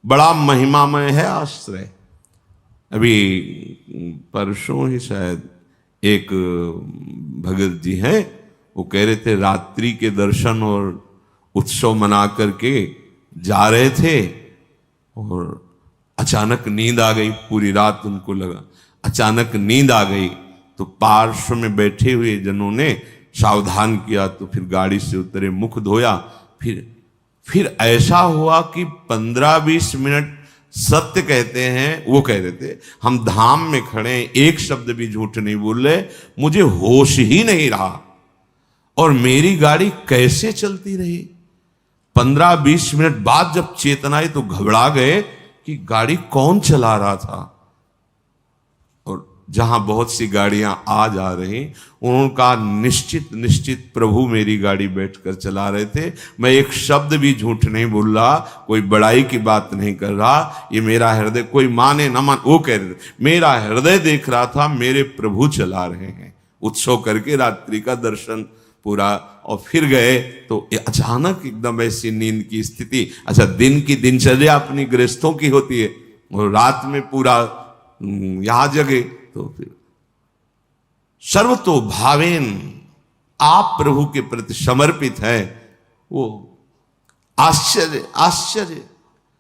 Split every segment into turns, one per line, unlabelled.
बड़ा महिमामय है आश्रय। अभी परसों ही शायद एक भगत जी हैं, वो कह रहे थे रात्रि के दर्शन और उत्सव मना करके जा रहे थे और अचानक नींद आ गई। पूरी रात उनको लगा, अचानक नींद आ गई तो पार्श्व में बैठे हुए जनों ने सावधान किया, तो फिर गाड़ी से उतरे, मुख धोया। फिर ऐसा हुआ कि 15-20 मिनट सत्य कहते हैं, वो कह रहे थे हम धाम में खड़े हैं, एक शब्द भी झूठ नहीं बोल रहे, मुझे होश ही नहीं रहा और मेरी गाड़ी कैसे चलती रही। 15-20 मिनट बाद जब चेतना आई तो घबरा गए कि गाड़ी कौन चला रहा था। और जहां बहुत सी गाड़ियां आ जा रही, उनका निश्चित प्रभु मेरी गाड़ी बैठकर चला रहे थे। मैं एक शब्द भी झूठ नहीं बोल रहा, कोई बड़ाई की बात नहीं कर रहा। ये मेरा हृदय, कोई माने ना मान, वो कह रहे थे मेरा हृदय देख रहा था मेरे प्रभु चला रहे हैं। उत्सव करके रात्रि का दर्शन पूरा और फिर गए तो अचानक एकदम ऐसी नींद की स्थिति। अच्छा, दिन की दिनचर्या अपनी गृहस्थों की होती है और रात में पूरा यहां जगे तो फिर सर्वतो भावेन आप प्रभु के प्रति समर्पित है। वो आश्चर्य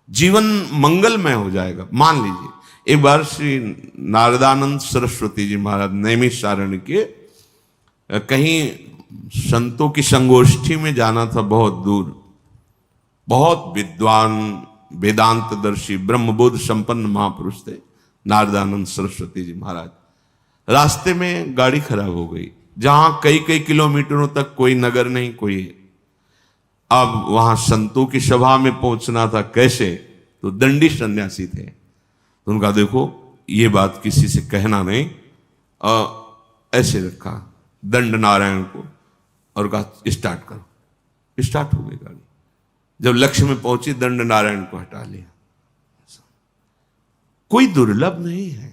जीवन मंगलमय हो जाएगा। मान लीजिए एक बार श्री नारदानंद सरस्वती जी महाराज नैमिषारण्य के कहीं संतों की संगोष्ठी में जाना था, बहुत दूर, बहुत विद्वान वेदांतदर्शी ब्रह्मबोध संपन्न महापुरुष थे नारदानंद सरस्वती जी महाराज। रास्ते में गाड़ी खराब हो गई, जहां कई किलोमीटरों तक कोई नगर नहीं, कोई। अब वहां संतों की सभा में पहुंचना था, कैसे? तो दंडी सन्यासी थे, तो उनका देखो ये बात किसी से कहना नहीं, ऐसे रखा दंड नारायण को और कहा स्टार्ट करो। स्टार्ट हो गई गाड़ी। जब लक्ष्य में पहुंची दंड नारायण को हटा लिया। कोई दुर्लभ नहीं है।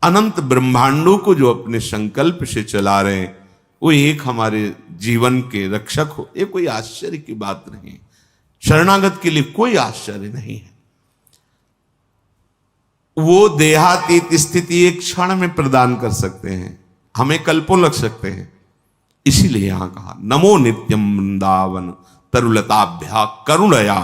अनंत ब्रह्मांडों को जो अपने संकल्प से चला रहे हैं, वो एक हमारे जीवन के रक्षक हो, ये कोई आश्चर्य की बात नहीं। शरणागत के लिए कोई आश्चर्य नहीं है। वो देहातीत स्थिति एक क्षण में प्रदान कर सकते हैं, हमें कल्पों लग सकते हैं। इसीलिए यहां कहा नमो नित्यम वृंदावन तरुलताभ्या करुणया।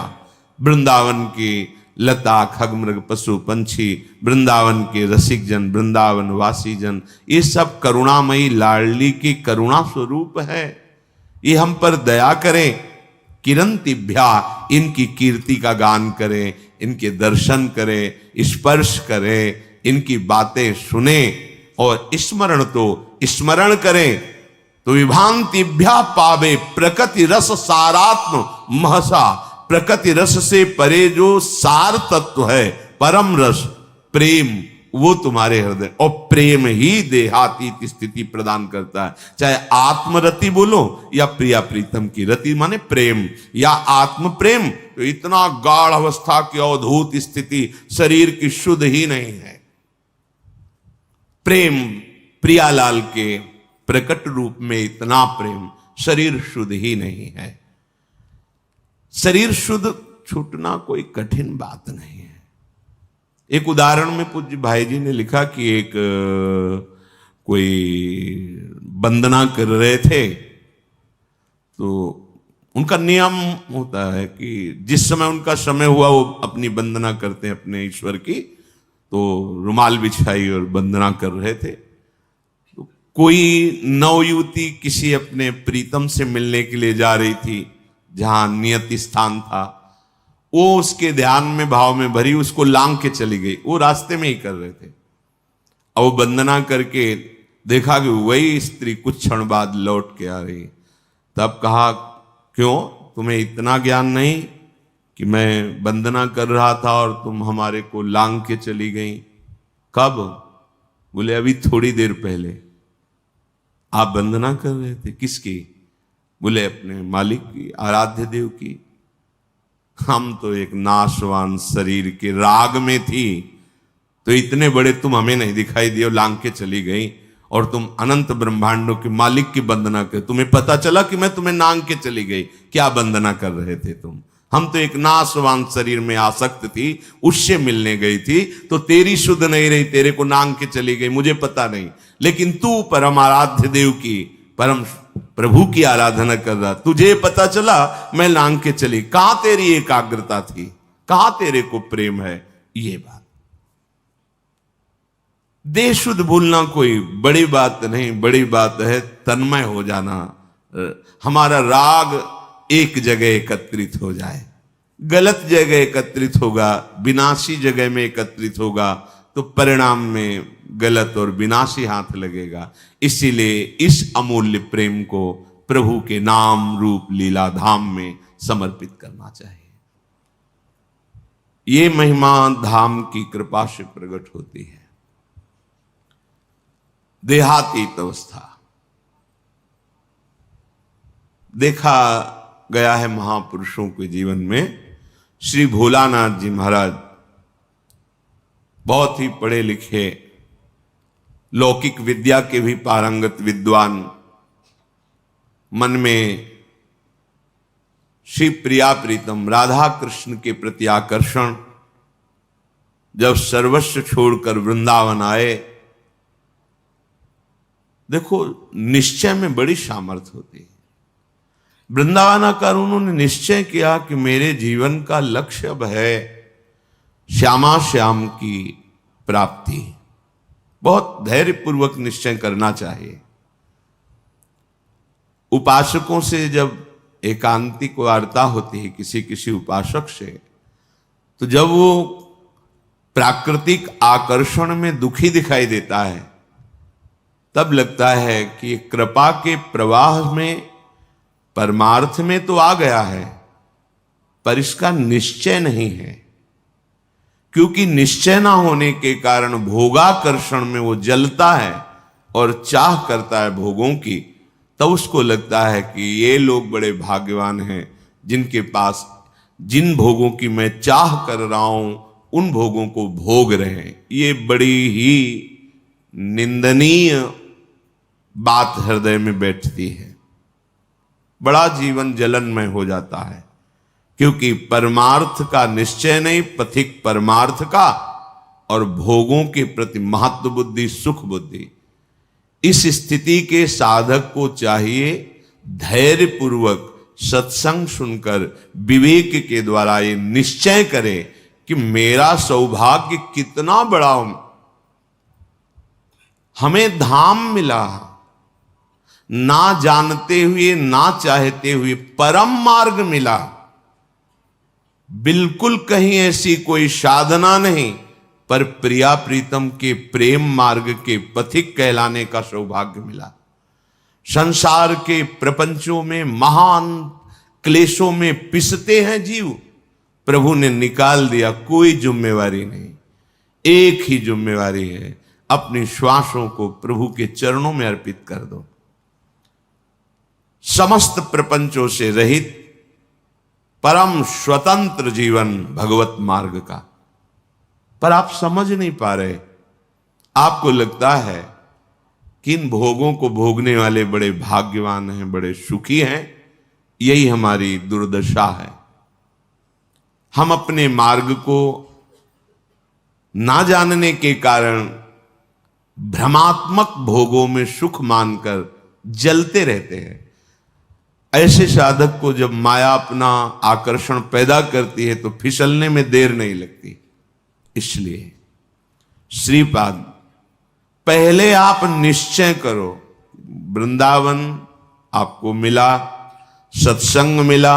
वृंदावन की लता खगमृग पशु पंछी, वृंदावन के रसिक जन, वृंदावन वासी जन, ये सब करुणामयी लाडली की करुणा स्वरूप है। ये हम पर दया करें। किरंतिभ्या, इनकी कीर्ति का गान करें, इनके दर्शन करें, स्पर्श करें, इनकी बातें सुने और स्मरण करें तो विभांतिभ्या पावे प्रकृति रस सारात्म महसा। प्रकृति रस से परे जो सार तत्व है, परम रस प्रेम, वो तुम्हारे हृदय, और प्रेम ही देहातीत स्थिति प्रदान करता है। चाहे आत्मरति बोलो या प्रिया प्रीतम की रति, माने प्रेम या आत्म प्रेम, तो इतना गाढ़ अवस्था की अवधूत स्थिति शरीर की शुद्ध ही नहीं है। प्रेम प्रियालाल के प्रकट रूप में इतना प्रेम, शरीर शुद्ध ही नहीं है। शरीर शुद्ध छूटना कोई कठिन बात नहीं है। एक उदाहरण में पूज्य भाई जी ने लिखा कि एक कोई वंदना कर रहे थे, तो उनका नियम होता है कि जिस समय उनका समय हुआ वो अपनी वंदना करते हैं अपने ईश्वर की। तो रुमाल बिछाई और वंदना कर रहे थे। तो कोई नवयुवती किसी अपने प्रीतम से मिलने के लिए जा रही थी, जहां नियति स्थान था। वो उसके ध्यान में भाव में भरी उसको लांग के चली गई। वो रास्ते में ही कर रहे थे। अब वो वंदना करके देखा कि वही स्त्री कुछ क्षण बाद लौट के आ रही। तब कहा, क्यों, तुम्हें इतना ज्ञान नहीं कि मैं वंदना कर रहा था और तुम हमारे को लांग के चली गई? कब? बोले अभी थोड़ी देर पहले। आप वंदना कर रहे थे, किसकी? बोले अपने मालिक की, आराध्य देव की। हम तो एक नाशवान शरीर के राग में थी, तो इतने बड़े तुम हमें नहीं दिखाई दिए, लांग के चली गई, और तुम अनंत ब्रह्मांडों के मालिक की वंदना कर, तुम्हें पता चला कि मैं तुम्हें नांग के चली गई। क्या वंदना कर रहे थे तुम? हम तो एक नाशवान शरीर में आसक्त थी, उससे मिलने गई थी, तो तेरी शुद्ध नहीं रही, तेरे को नांग के चली गई, मुझे पता नहीं, लेकिन तू परम आराध्य देव की, परम प्रभु की आराधना कर रहा, तुझे पता चला मैं नांग के चली। कहां तेरी एकाग्रता थी, कहां तेरे को प्रेम है? ये बात देह शुद्ध भूलना कोई बड़ी बात नहीं, बड़ी बात है तन्मय हो जाना। हमारा राग एक जगह एकत्रित हो जाए, गलत जगह एकत्रित होगा, विनाशी जगह में एकत्रित होगा, तो परिणाम में गलत और विनाशी हाथ लगेगा। इसीलिए इस अमूल्य प्रेम को प्रभु के नाम रूप लीला धाम में समर्पित करना चाहिए। ये महिमा धाम की कृपा से प्रकट होती है। देहातीत अवस्था देखा गया है महापुरुषों के जीवन में। श्री भोलानाथ जी महाराज बहुत ही पढ़े लिखे, लौकिक विद्या के भी पारंगत विद्वान, मन में श्री प्रिया प्रीतम राधा कृष्ण के प्रति आकर्षण, जब सर्वस्व छोड़कर वृंदावन आए। देखो, निश्चय में बड़ी सामर्थ्य होती है। वृंदावन आकर उन्होंने निश्चय किया कि मेरे जीवन का लक्ष्य अब है श्यामा श्याम की प्राप्ति। बहुत धैर्यपूर्वक निश्चय करना चाहिए। उपासकों से जब एकांतिक वार्ता होती है किसी किसी उपासक से, तो जब वो प्राकृतिक आकर्षण में दुखी दिखाई देता है, तब लगता है कि कृपा के प्रवाह में परमार्थ में तो आ गया है, पर इसका निश्चय नहीं है। क्योंकि निश्चय ना होने के कारण भोगाकर्षण में वो जलता है और चाह करता है भोगों की। तो उसको लगता है कि ये लोग बड़े भाग्यवान हैं जिनके पास जिन भोगों की मैं चाह कर रहा हूं उन भोगों को भोग रहे हैं। ये बड़ी ही निंदनीय बात हृदय में बैठती है। बड़ा जीवन जलनमय हो जाता है, क्योंकि परमार्थ का निश्चय नहीं, पथिक परमार्थ का, और भोगों के प्रति महत्व बुद्धि, सुख बुद्धि। इस स्थिति के साधक को चाहिए धैर्य पूर्वक सत्संग सुनकर विवेक के द्वारा ये निश्चय करे कि मेरा सौभाग्य कितना बड़ा, हमें धाम मिला, ना जानते हुए ना चाहते हुए परम मार्ग मिला। बिल्कुल कहीं ऐसी कोई साधना नहीं, पर प्रिया प्रीतम के प्रेम मार्ग के पथिक कहलाने का सौभाग्य मिला। संसार के प्रपंचों में महान क्लेशों में पिसते हैं जीव, प्रभु ने निकाल दिया, कोई जिम्मेवारी नहीं। एक ही जिम्मेवारी है, अपनी श्वासों को प्रभु के चरणों में अर्पित कर दो। समस्त प्रपंचों से रहित परम स्वतंत्र जीवन भगवत मार्ग का। पर आप समझ नहीं पा रहे। आपको लगता है कि इन भोगों को भोगने वाले बड़े भाग्यवान हैं, बड़े सुखी हैं। यही हमारी दुर्दशा है। हम अपने मार्ग को ना जानने के कारण भ्रमात्मक भोगों में सुख मानकर जलते रहते हैं। ऐसे साधक को जब माया अपना आकर्षण पैदा करती है तो फिसलने में देर नहीं लगती। इसलिए श्रीपाद, पहले आप निश्चय करो, वृंदावन आपको मिला, सत्संग मिला,